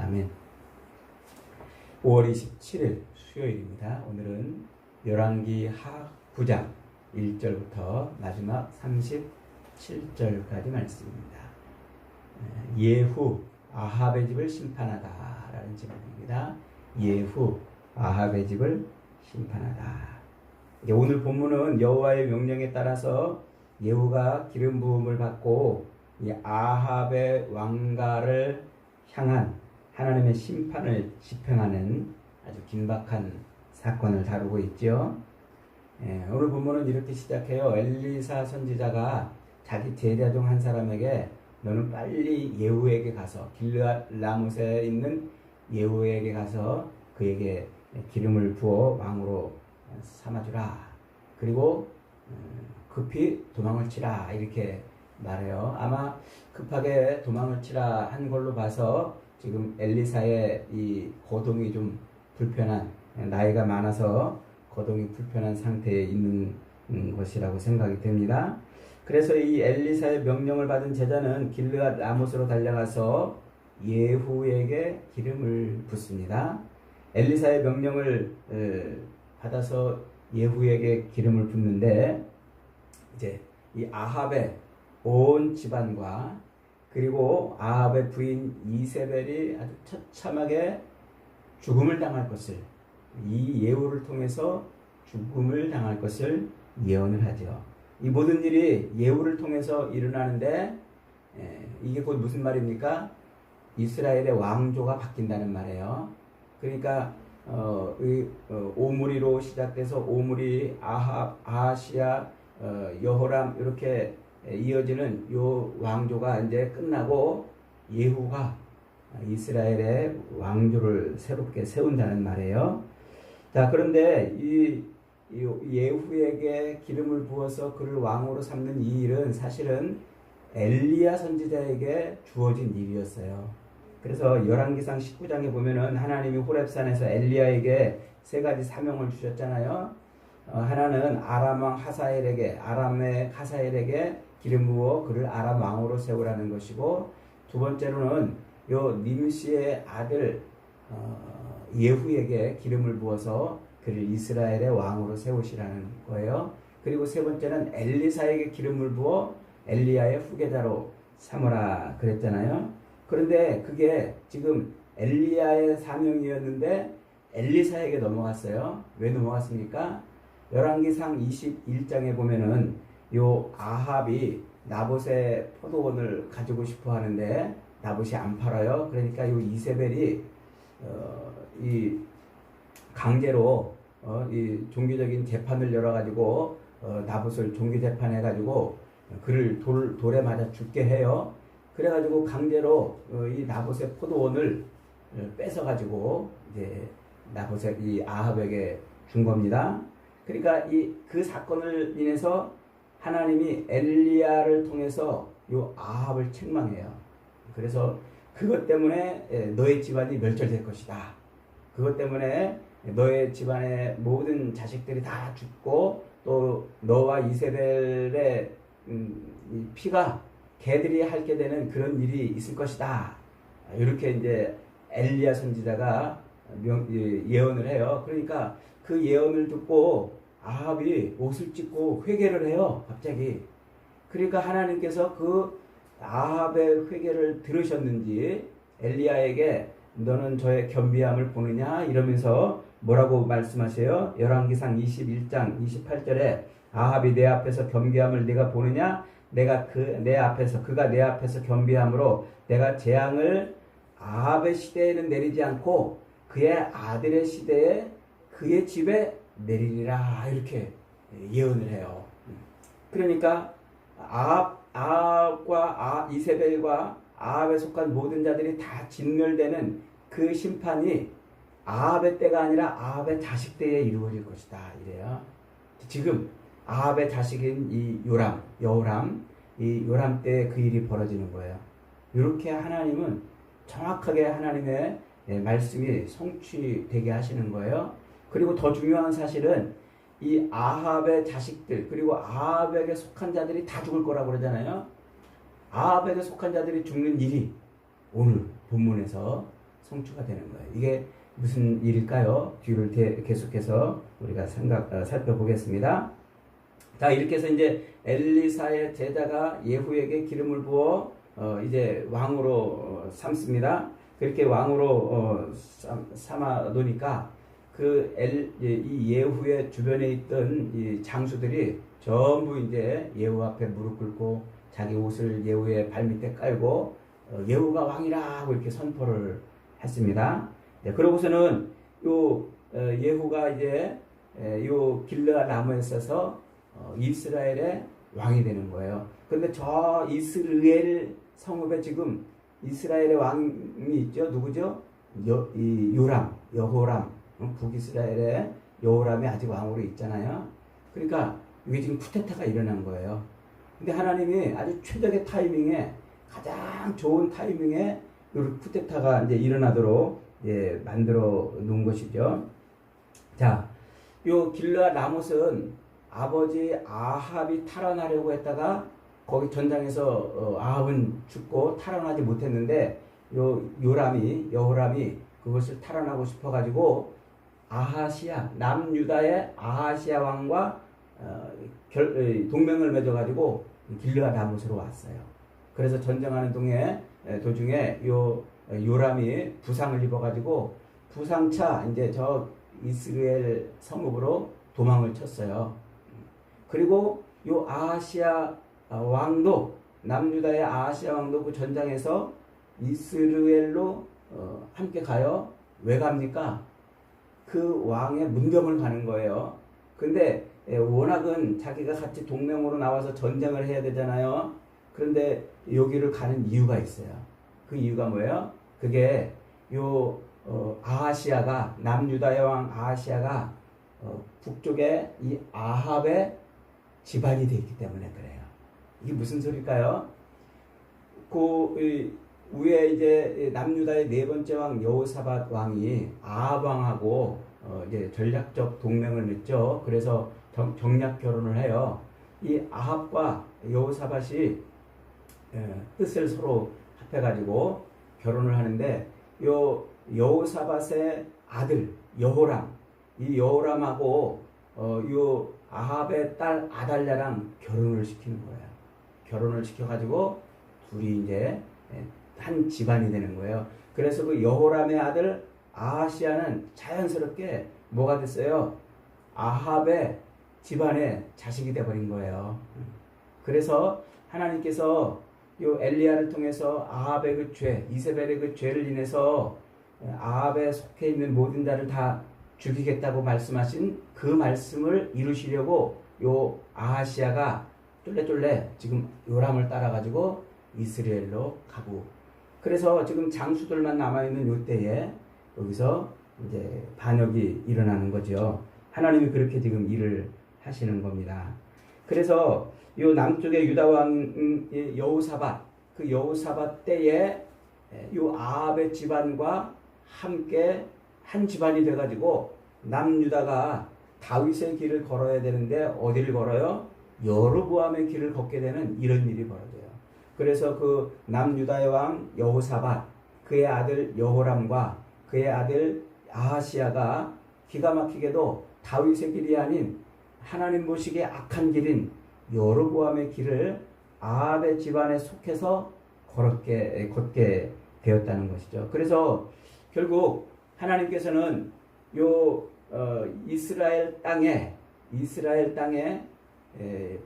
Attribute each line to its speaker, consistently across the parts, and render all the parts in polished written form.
Speaker 1: 아멘. 5월 27일 수요일입니다. 오늘은 열왕기 하 9장 1절부터 마지막 37절까지 말씀입니다. 예후 아합의 집을 심판하다 라는 제목입니다. 예후 아합의 집을 심판하다. 오늘 본문은 여호와의 명령에 따라서 예후가 기름 부음을 받고 이 아합의 왕가를 향한 하나님의 심판을 집행하는 아주 긴박한 사건을 다루고 있죠. 오늘 본문은 이렇게 시작해요. 엘리사 선지자가 자기 제자 중 한 사람에게 너는 빨리 예후에게 가서 길르앗 라못에 있는 예후에게 가서 그에게 기름을 부어 왕으로 삼아주라. 그리고 급히 도망을 치라 이렇게 말해요. 아마 급하게 도망을 치라 한 걸로 봐서 지금 엘리사의 이 거동이 좀 불편한, 나이가 많아서 거동이 불편한 상태에 있는 것이라고 생각이 됩니다. 그래서 이 엘리사의 명령을 받은 제자는 길르앗 라못으로 달려가서 예후에게 기름을 붓습니다. 엘리사의 명령을 받아서 예후에게 기름을 붓는데 이제 이 아합의 온 집안과 그리고 아합의 부인 이세벨이 아주 처참하게 죽음을 당할 것을, 이 예후를 통해서 죽음을 당할 것을 예언을 하죠. 이 모든 일이 예후를 통해서 일어나는데 이게 곧 무슨 말입니까? 이스라엘의 왕조가 바뀐다는 말이에요. 그러니까 오므리로 시작돼서 오므리, 아합, 아하시아, 여호람 이렇게 이어지는 요 왕조가 이제 끝나고 예후가 이스라엘의 왕조를 새롭게 세운다는 말이에요. 자, 그런데 이 예후에게 기름을 부어서 그를 왕으로 삼는 이 일은 사실은 엘리야 선지자에게 주어진 일이었어요. 그래서 열왕기상 19장에 보면은 하나님이 호렙산에서 엘리야에게 세 가지 사명을 주셨잖아요. 하나는 아람 왕 하사엘에게, 아람의 하사엘에게 기름 부어 그를 아람 왕으로 세우라는 것이고, 두 번째로는 요 님시의 아들 예후에게 기름을 부어서 그를 이스라엘의 왕으로 세우시라는 거예요. 그리고 세 번째는 엘리사에게 기름을 부어 엘리야의 후계자로 삼으라 그랬잖아요. 그런데 그게 지금 엘리야의 사명이었는데 엘리사에게 넘어갔어요. 왜 넘어갔습니까? 열왕기상 21장에 보면은 요 아합이 나봇의 포도원을 가지고 싶어 하는데 나봇이 안 팔아요. 그러니까 요 이세벨이 이 강제로 이 종교적인 재판을 열어가지고 나봇을 종교 재판해가지고 그를 돌에 맞아 죽게 해요. 그래가지고 강제로 이 나봇의 포도원을 뺏어가지고 이제 나봇의 이 아합에게 준 겁니다. 그러니까 그 사건을 인해서 하나님이 엘리야를 통해서 요 아합을 책망해요. 그래서 그것 때문에 너의 집안이 멸절될 것이다. 그것 때문에 너의 집안의 모든 자식들이 다 죽고 또 너와 이세벨의 피가 개들이 핥게 되는 그런 일이 있을 것이다. 이렇게 이제 엘리야 선지자가 예언을 해요. 그러니까 그 예언을 듣고 아합이 옷을 찢고 회개를 해요. 갑자기. 그러니까 하나님께서 그 아합의 회개를 들으셨는지 엘리야에게 너는 저의 겸비함을 보느냐 이러면서 뭐라고 말씀하세요? 열왕기상 21장 28절에 아합이 내 앞에서 겸비함을 네가 보느냐? 그가 내 앞에서 겸비함으로 내가 재앙을 아합의 시대에는 내리지 않고 그의 아들의 시대에 그의 집에 내리리라 이렇게 예언을 해요. 그러니까 아합과 이세벨과 아합에 속한 모든 자들이 다 진멸되는 그 심판이 아합의 때가 아니라 아합의 자식 때에 이루어질 것이다 이래요. 지금 아합의 자식인 이 여호람 때에 그 일이 벌어지는 거예요. 이렇게 하나님은 정확하게 하나님의 말씀이 성취되게 하시는 거예요. 그리고 더 중요한 사실은 이 아합의 자식들 그리고 아합에게 속한 자들이 다 죽을 거라고 그러잖아요. 아합에게 속한 자들이 죽는 일이 오늘 본문에서 성취가 되는 거예요. 이게 무슨 일일까요? 뒤를 계속해서 우리가 살펴보겠습니다. 자, 이렇게 해서 이제 엘리사의 제자가 예후에게 기름을 부어 이제 왕으로 삼습니다. 그렇게 왕으로 삼아 놓으니까 이 예후의 주변에 있던 이 장수들이 전부 이제 예후 앞에 무릎 꿇고 자기 옷을 예후의 발밑에 깔고 예후가 왕이라 하고 이렇게 선포를 했습니다. 네, 그러고서는 예후가 이제 요 길르앗 나무에 있어서 이스라엘의 왕이 되는 거예요. 그런데 저 이스라엘 성읍에 지금 이스라엘의 왕이 있죠. 누구죠? 여호람. 북이스라엘의 여호람이 아직 왕으로 있잖아요. 그러니까 이게 지금 쿠데타가 일어난 거예요. 근데 하나님이 아주 최적의 타이밍에, 가장 좋은 타이밍에 이 쿠데타가 이제 일어나도록 만들어 놓은 것이죠. 자, 요 길르앗 라못은 아버지 아합이 탈환하려고 했다가 거기 전장에서 아합은 죽고 탈환하지 못했는데 여호람이 그것을 탈환하고 싶어가지고 남유다의 아하시아 왕과 동맹을 맺어가지고 길르앗 라못으로 왔어요. 그래서 전쟁하는 도중에 요람이 부상을 입어가지고 부상차 이제 저 이스라엘 성읍으로 도망을 쳤어요. 그리고 요 아하시아 왕도, 남유다의 아하시아 왕도 그 전장에서 이스라엘로 함께 가요. 왜 갑니까? 그 왕의 문병을 가는 거예요. 근데 워낙은 자기가 같이 동맹으로 나와서 전쟁을 해야 되잖아요. 그런데 여기를 가는 이유가 있어요. 그 이유가 뭐예요? 그게 아하시아가, 남유다의 왕 아하시아가 북쪽에 이 아합의 집안이 되어 있기 때문에 그래요. 이게 무슨 소리일까요? 위에 이제 남유다의 네 번째 왕 여호사밧 왕이 아합 왕하고 이제 전략적 동맹을 맺죠. 그래서 정략 결혼을 해요. 이 아합과 여호사밧이 뜻을 서로 합해가지고 결혼을 하는데 여호사밧의 아들 여호람, 이 여호람하고 요 아합의 딸 아달랴랑 결혼을 시키는 거예요. 결혼을 시켜가지고 둘이 이제 한 집안이 되는 거예요. 그래서 그 여호람의 아들 아하시아는 자연스럽게 뭐가 됐어요? 아합의 집안의 자식이 되어버린 거예요. 그래서 하나님께서 요 엘리야를 통해서 아합의 그 죄, 이세벨의 그 죄를 인해서 아합에 속해 있는 모든 자를 다 죽이겠다고 말씀하신 그 말씀을 이루시려고 요 아하시아가 쫄래쫄래 지금 요람을 따라가지고 이스라엘로 가고, 그래서 지금 장수들만 남아있는 요 때에 여기서 이제 반역이 일어나는 거죠. 하나님이 그렇게 지금 일을 하시는 겁니다. 그래서 요 남쪽의 유다 왕 여호사밧, 그 여호사밧 때에 요 아합의 집안과 함께 한 집안이 돼가지고 남유다가 다윗의 길을 걸어야 되는데 어디를 걸어요? 여로보암의 길을 걷게 되는 이런 일이 벌어져요. 그래서 그 남유다의 왕 여호사밧, 그의 아들 여호람과 그의 아들 아하시아가 기가 막히게도 다윗의 길이 아닌 하나님 보시기에 악한 길인 여로보암의 길을 아합의 집안에 속해서 걷게 되었다는 것이죠. 그래서 결국 하나님께서는 이스라엘 땅에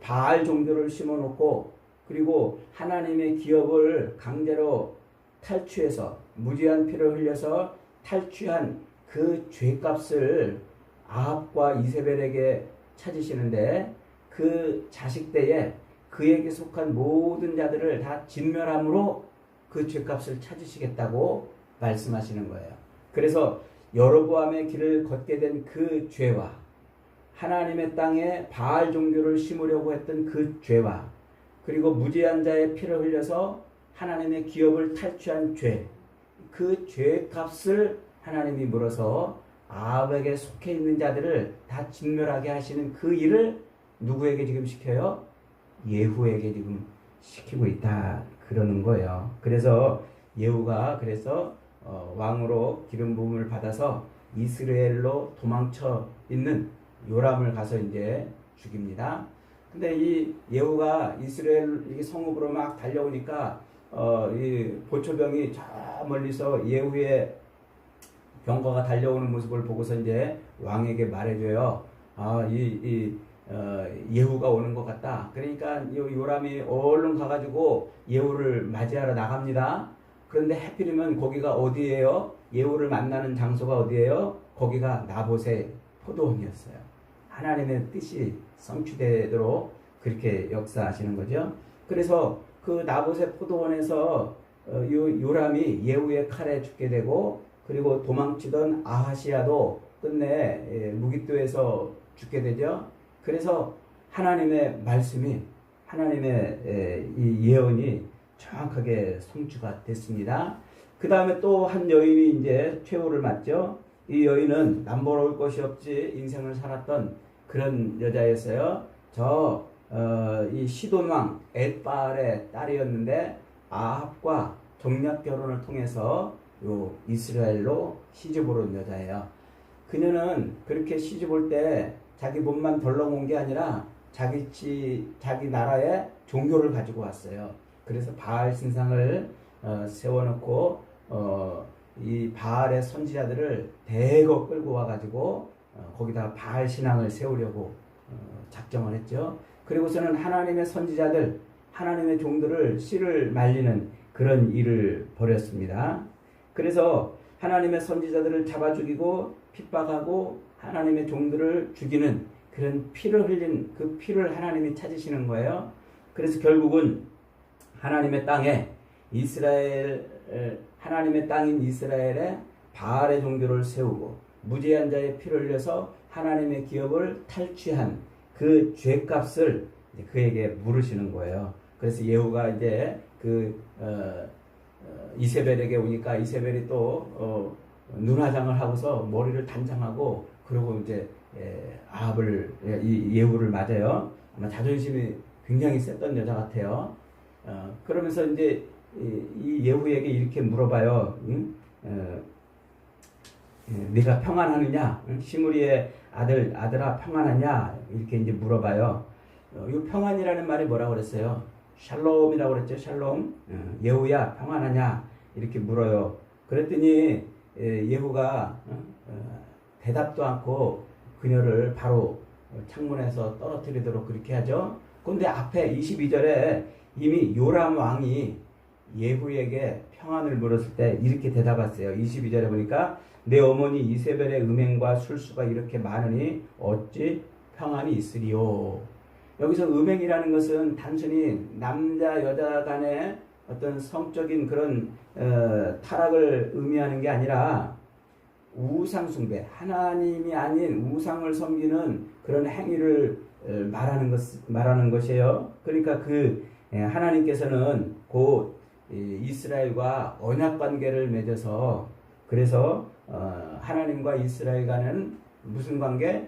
Speaker 1: 바알 종교를 심어놓고, 그리고 하나님의 기업을 강제로 탈취해서 무지한 피를 흘려서 탈취한 그 죄값을 아합과 이세벨에게 찾으시는데, 그 자식 때에 그에게 속한 모든 자들을 다 진멸함으로 그 죄값을 찾으시겠다고 말씀하시는 거예요. 그래서 여로보암의 길을 걷게 된 그 죄와 하나님의 땅에 바알 종교를 심으려고 했던 그 죄와, 그리고 무지한 자의 피를 흘려서 하나님의 기업을 탈취한 죄, 그 죄값을 하나님이 물어서 아합에게 속해 있는 자들을 다 진멸하게 하시는 그 일을 누구에게 지금 시켜요? 예후에게 지금 시키고 있다 그러는 거예요. 그래서 예후가 왕으로 기름 부음을 받아서 이스라엘로 도망쳐 있는 요람을 가서 이제 죽입니다. 근데 이 예후가 이스라엘 이게 성읍으로 막 달려오니까 이 보초병이 저 멀리서 예후의 병거가 달려오는 모습을 보고서 이제 왕에게 말해줘요. 예후가 오는 것 같다. 그러니까 요람이 얼른 가가지고 예후를 맞이하러 나갑니다. 그런데 하필이면 거기가 어디예요? 예후를 만나는 장소가 어디예요? 거기가 나봇의 포도원이었어요. 하나님의 뜻이 성취되도록 그렇게 역사하시는 거죠. 그래서 그 나봇의 포도원에서 요람이 예후의 칼에 죽게 되고, 그리고 도망치던 아하시야도 끝내 무기토에서 죽게 되죠. 그래서 하나님의 말씀이, 하나님의 이 예언이 정확하게 성취가 됐습니다. 그 다음에 또 한 여인이 이제 최후를 맞죠. 이 여인은 남보러울 것이 없이 인생을 살았던 그런 여자였어요. 이 시돈왕 엘바알의 딸이었는데 아합과 정략 결혼을 통해서 요 이스라엘로 시집을 온 여자예요. 그녀는 그렇게 시집 올 때 자기 몸만 덜렁온 게 아니라 자기 나라의 종교를 가지고 왔어요. 그래서 바알 신상을 세워놓고 이 바알의 선지자들을 대거 끌고 와가지고 거기다 바알 신앙을 세우려고 작정을 했죠. 그리고서는 하나님의 선지자들, 하나님의 종들을 씨를 말리는 그런 일을 벌였습니다. 그래서 하나님의 선지자들을 잡아 죽이고 핍박하고 하나님의 종들을 죽이는 그런 피를 흘린 그 피를 하나님이 찾으시는 거예요. 그래서 결국은 하나님의 땅에 하나님의 땅인 이스라엘에 바알의 종교를 세우고 무죄한 자의 피를 흘려서 하나님의 기업을 탈취한 그 죄값을 그에게 물으시는 거예요. 그래서 예후가 이제 이세벨에게 오니까 이세벨이 또 눈화장을 하고서 머리를 단장하고 그러고 이제 아합을 예후를 맞아요. 아마 자존심이 굉장히 셌던 여자 같아요. 그러면서 이제 이 예후에게 이렇게 물어봐요. 네가 평안하느냐? 시므리의 아들아 평안하냐? 이렇게 이제 물어봐요. 이 평안이라는 말이 뭐라고 그랬어요? 샬롬이라고 그랬죠. 샬롬. 예후야 평안하냐? 이렇게 물어요. 그랬더니 예후가 대답도 않고 그녀를 바로 창문에서 떨어뜨리도록 그렇게 하죠. 그런데 앞에 22절에 이미 요람 왕이 예후에게 평안을 물었을 때 이렇게 대답했어요. 22절에 보니까 내 어머니 이세벨의 음행과 술수가 이렇게 많으니 어찌 평안이 있으리요. 여기서 음행이라는 것은 단순히 남자 여자 간의 어떤 성적인 그런 타락을 의미하는 게 아니라 우상 숭배, 하나님이 아닌 우상을 섬기는 그런 행위를 말하는 것이에요. 그러니까 하나님께서는 곧 이스라엘과 언약 관계를 맺어서, 그래서 하나님과 이스라엘 간은 무슨 관계?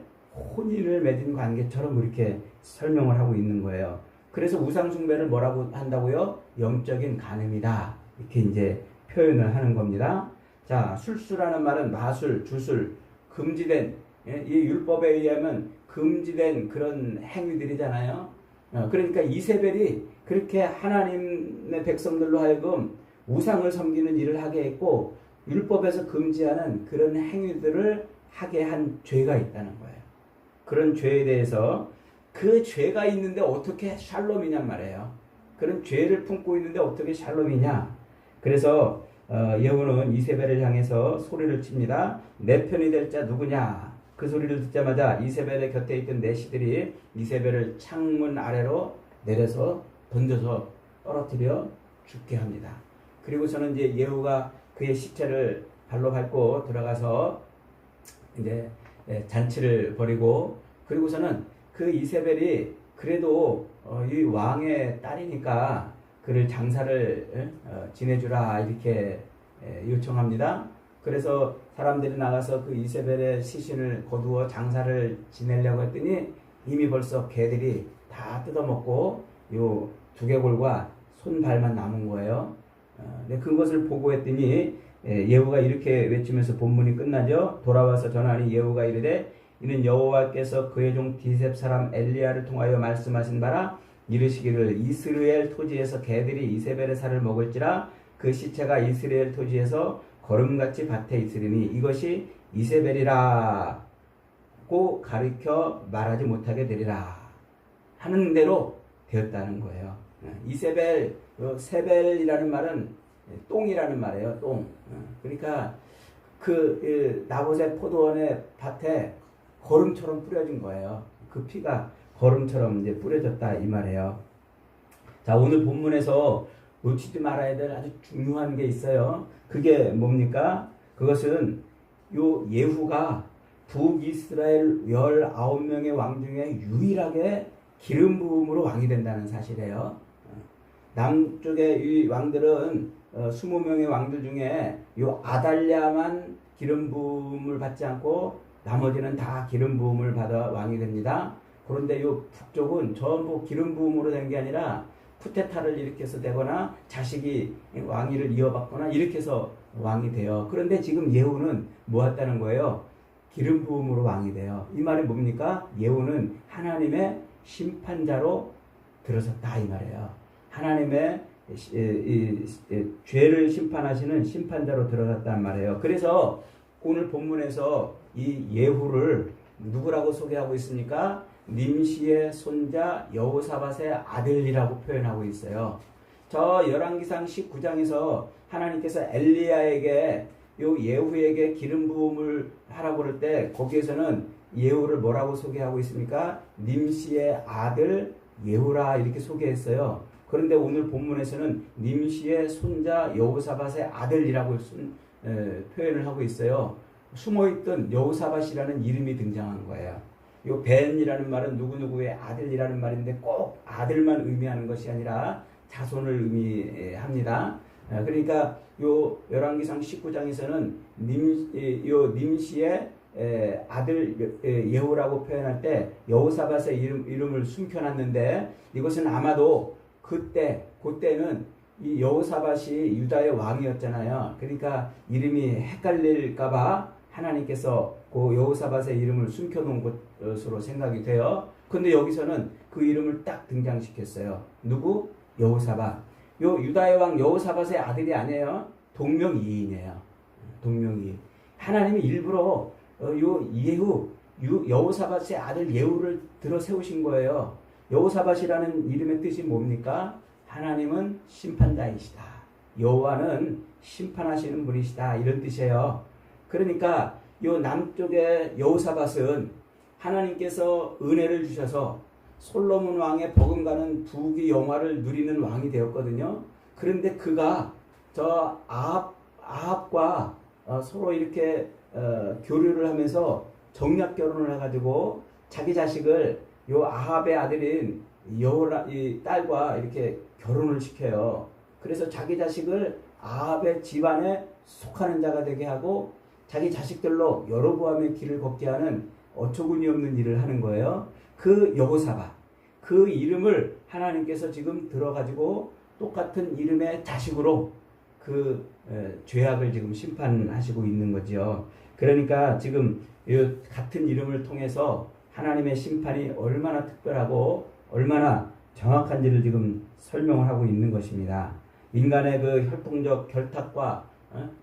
Speaker 1: 혼인을 맺은 관계처럼 이렇게 설명을 하고 있는 거예요. 그래서 우상 숭배를 뭐라고 한다고요? 영적인 간음이다. 이렇게 이제 표현을 하는 겁니다. 자, 술수라는 말은 마술, 주술, 금지된, 이 율법에 의하면 금지된 그런 행위들이잖아요. 그러니까 이세벨이 그렇게 하나님의 백성들로 하여금 우상을 섬기는 일을 하게 했고 율법에서 금지하는 그런 행위들을 하게 한 죄가 있다는 거예요. 그런 죄에 대해서 그 죄가 있는데 어떻게 샬롬이냔 말이에요. 그런 죄를 품고 있는데 어떻게 샬롬이냐. 그래서 예후는 이세벨을 향해서 소리를 칩니다. 내 편이 될 자 누구냐. 그 소리를 듣자마자 이세벨의 곁에 있던 내시들이 이세벨을 창문 아래로 내려서 던져서 떨어뜨려 죽게 합니다. 그리고서는 이제 예후가 그의 시체를 발로 밟고 들어가서 이제 잔치를 벌이고, 그리고서는 그 이세벨이 그래도 이 왕의 딸이니까 그를 장사를 지내주라 이렇게 요청합니다. 그래서 사람들이 나가서 그 이세벨의 시신을 거두어 장사를 지내려고 했더니 이미 벌써 개들이 다 뜯어먹고 요 두개골과 손발만 남은 거예요. 근데 그것을 보고 했더니 예후가 이렇게 외치면서 본문이 끝나죠. 돌아와서 전하니 예후가 이르되 이는 여호와께서 그의 종 디셉 사람 엘리야를 통하여 말씀하신 바라 이르시기를 이스라엘 토지에서 개들이 이세벨의 살을 먹을지라 그 시체가 이스라엘 토지에서 거름같이 밭에 있으리니 이것이 이세벨이라고 가르쳐 말하지 못하게 되리라 하는 대로 되었다는 거예요. 이세벨, 세벨이라는 말은 똥이라는 말이에요. 똥. 그러니까 그 나봇의 포도원의 밭에 거름처럼 뿌려진 거예요. 그 피가 거름처럼 이제 뿌려졌다 이 말이에요. 자, 오늘 본문에서 놓치지 말아야 될 아주 중요한 게 있어요. 그게 뭡니까? 그것은 요 예후가 북이스라엘 19명의 왕 중에 유일하게 기름 부음으로 왕이 된다는 사실이에요. 남쪽의 이 왕들은 20명의 왕들 중에 요 아달랴만 기름 부음을 받지 않고 나머지는 다 기름 부음을 받아 왕이 됩니다. 그런데 요 북쪽은 전부 기름 부음으로 된 게 아니라 쿠데타를 일으켜서 되거나 자식이 왕위를 이어받거나 이렇게 해서 왕이 돼요. 그런데 지금 예후는 뭐 했다는 거예요? 기름 부음으로 왕이 돼요. 이 말이 뭡니까? 예후는 하나님의 심판자로 들어섰다 이 말이에요. 하나님의 죄를 심판하시는 심판자로 들어섰단 말이에요. 그래서 오늘 본문에서 이 예후를 누구라고 소개하고 있습니까? 님시의 손자 여호사밧의 아들이라고 표현하고 있어요. 저 열왕기상 19장에서 하나님께서 엘리야에게 요 예후에게 기름 부음을 하라고 그럴 때 거기에서는 예후를 뭐라고 소개하고 있습니까? 님시의 아들 예후라 이렇게 소개했어요. 그런데 오늘 본문에서는 님시의 손자 여호사밧의 아들이라고 표현을 하고 있어요. 숨어있던 여호사밧이라는 이름이 등장한 거예요. 요 벤이라는 말은 누구누구의 아들이라는 말인데 꼭 아들만 의미하는 것이 아니라 자손을 의미합니다. 그러니까 요 열왕기상 19장에서는 님시의 아들 예후라고 표현할 때 여호사밧의 이름을 숨겨놨는데 이것은 아마도 그때는 이 여호사밧이 유다의 왕이었잖아요. 그러니까 이름이 헷갈릴까봐 하나님께서 그 여호사밧의 이름을 숨겨놓은 것으로 생각이 돼요. 근데 여기서는 그 이름을 딱 등장시켰어요. 누구? 여호사밧. 요 유다의 왕 여호사밧의 아들이 아니에요. 동명이인이에요. 동명이인. 하나님이 일부러 요 여호사밧의 아들 예후를 들어 세우신 거예요. 여호사밧이라는 이름의 뜻이 뭡니까? 하나님은 심판자이시다. 여호와는 심판하시는 분이시다. 이런 뜻이에요. 그러니까 요 남쪽의 여호사밧은 하나님께서 은혜를 주셔서 솔로몬 왕의 버금가는 부귀 영화를 누리는 왕이 되었거든요. 그런데 그가 저 아합과 서로 이렇게 교류를 하면서 정략 결혼을 해가지고 자기 자식을 요 아합의 아들인 이 딸과 이렇게 결혼을 시켜요. 그래서 자기 자식을 아합의 집안에 속하는 자가 되게 하고 자기 자식들로 여로보암의 길을 걷게 하는 어처구니 없는 일을 하는 거예요. 그 여호사밧, 그 이름을 하나님께서 지금 들어가지고 똑같은 이름의 자식으로 그 죄악을 지금 심판하시고 있는 거죠. 그러니까 지금 이 같은 이름을 통해서 하나님의 심판이 얼마나 특별하고 얼마나 정확한지를 지금 설명을 하고 있는 것입니다. 인간의 그 혈통적 결탁과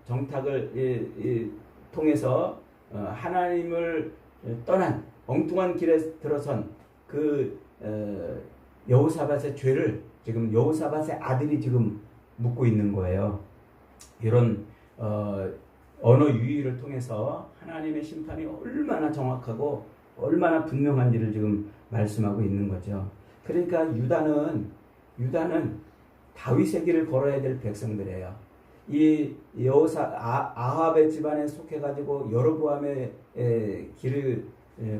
Speaker 1: 정탁을 통해서 하나님을 떠난 엉뚱한 길에 들어선 그 여호사밧의 죄를 지금 여호사밧의 아들이 지금 묻고 있는 거예요. 이런 언어 유희를 통해서 하나님의 심판이 얼마나 정확하고 얼마나 분명한지를 지금 말씀하고 있는 거죠. 그러니까 유다는 다윗의 길을 걸어야 될 백성들이에요. 이 아합의 집안에 속해가지고 여로보암의 길을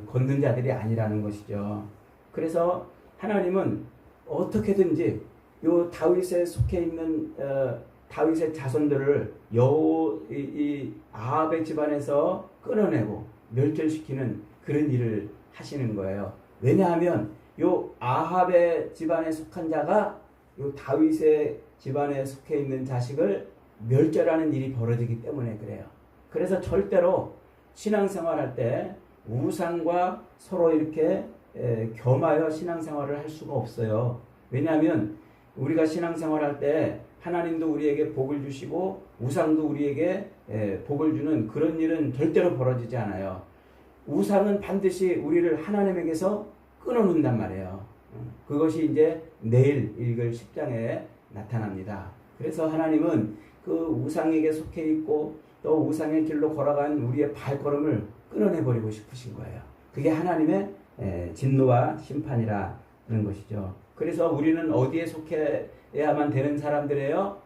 Speaker 1: 걷는 자들이 아니라는 것이죠. 그래서 하나님은 어떻게든지 요 다윗에 속해 있는 다윗의 자손들을 이 아합의 집안에서 끌어내고 멸절시키는 그런 일을 하시는 거예요. 왜냐하면 요 아합의 집안에 속한 자가 요 다윗의 집안에 속해 있는 자식을 멸절하는 일이 벌어지기 때문에 그래요. 그래서 절대로 신앙생활할 때 우상과 서로 이렇게 겸하여 신앙생활을 할 수가 없어요. 왜냐하면 우리가 신앙생활할 때 하나님도 우리에게 복을 주시고 우상도 우리에게 복을 주는 그런 일은 절대로 벌어지지 않아요. 우상은 반드시 우리를 하나님에게서 끊어놓는단 말이에요. 그것이 이제 내일 읽을 10장에 나타납니다. 그래서 하나님은 그 우상에게 속해 있고 또 우상의 길로 걸어간 우리의 발걸음을 끊어내버리고 싶으신 거예요. 그게 하나님의 진노와 심판이라는 것이죠. 그래서 우리는 어디에 속해야만 되는 사람들이에요?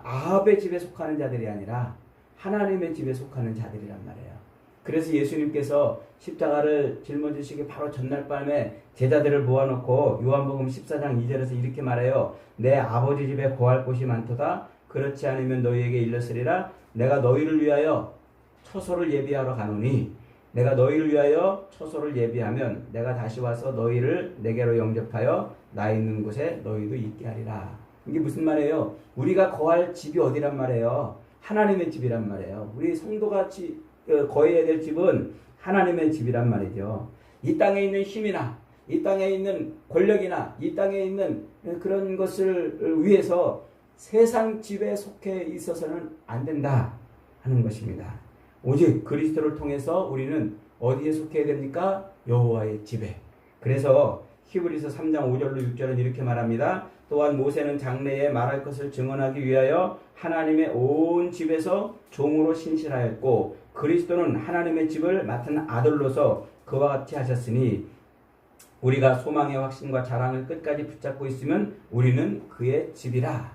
Speaker 1: 아합의 집에 속하는 자들이 아니라 하나님의 집에 속하는 자들이란 말이에요. 그래서 예수님께서 십자가를 짊어지시기 바로 전날 밤에 제자들을 모아놓고 요한복음 14장 2절에서 이렇게 말해요. 내 아버지 집에 거할 곳이 많도다. 그렇지 않으면 너희에게 일렀으리라. 내가 너희를 위하여 처소를 예비하러 가노니 내가 너희를 위하여 처소를 예비하면 내가 다시 와서 너희를 내게로 영접하여 나 있는 곳에 너희도 있게 하리라. 이게 무슨 말이에요? 우리가 거할 집이 어디란 말이에요? 하나님의 집이란 말이에요. 우리 성도가 거해야 될 집은 하나님의 집이란 말이죠. 이 땅에 있는 힘이나 이 땅에 있는 권력이나 이 땅에 있는 그런 것을 위해서 세상 집에 속해 있어서는 안 된다 하는 것입니다. 오직 그리스도를 통해서 우리는 어디에 속해야 됩니까? 여호와의 집에. 그래서 히브리서 3장 5절로 6절은 이렇게 말합니다. 또한 모세는 장래에 말할 것을 증언하기 위하여 하나님의 온 집에서 종으로 신실하였고 그리스도는 하나님의 집을 맡은 아들로서 그와 같이 하셨으니 우리가 소망의 확신과 자랑을 끝까지 붙잡고 있으면 우리는 그의 집이라.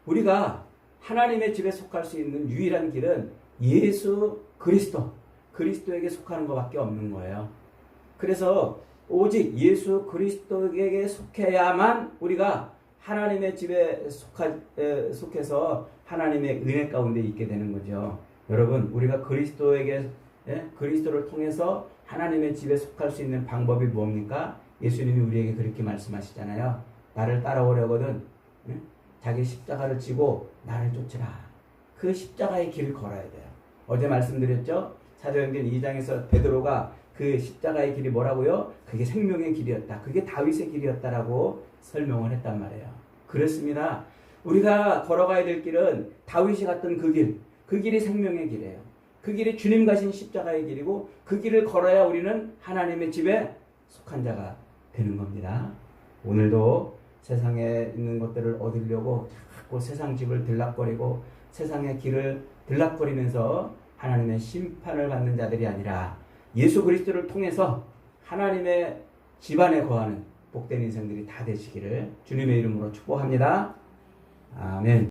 Speaker 1: 우리가 하나님의 집에 속할 수 있는 유일한 길은 예수 그리스도에게 속하는 것밖에 없는 거예요. 그래서 오직 예수 그리스도에게 속해야만 우리가 하나님의 집에 속해서 하나님의 은혜 가운데 있게 되는 거죠. 여러분, 우리가 그리스도를 통해서 하나님의 집에 속할 수 있는 방법이 뭡니까? 예수님이 우리에게 그렇게 말씀하시잖아요. 나를 따라오려거든 자기 십자가를 지고 나를 쫓으라. 그 십자가의 길을 걸어야 돼요. 어제 말씀드렸죠? 사도행전 2장에서 베드로가 그 십자가의 길이 뭐라고요? 그게 생명의 길이었다. 그게 다윗의 길이었다라고 설명을 했단 말이에요. 그렇습니다. 우리가 걸어가야 될 길은 다윗이 갔던 그 길이 생명의 길이에요. 그 길이 주님 가신 십자가의 길이고 그 길을 걸어야 우리는 하나님의 집에 속한 자가 되는 겁니다. 오늘도 세상에 있는 것들을 얻으려고 자꾸 세상 집을 들락거리고 세상의 길을 들락거리면서 하나님의 심판을 받는 자들이 아니라 예수 그리스도를 통해서 하나님의 집안에 거하는 복된 인생들이 다 되시기를 주님의 이름으로 축복합니다. 아멘.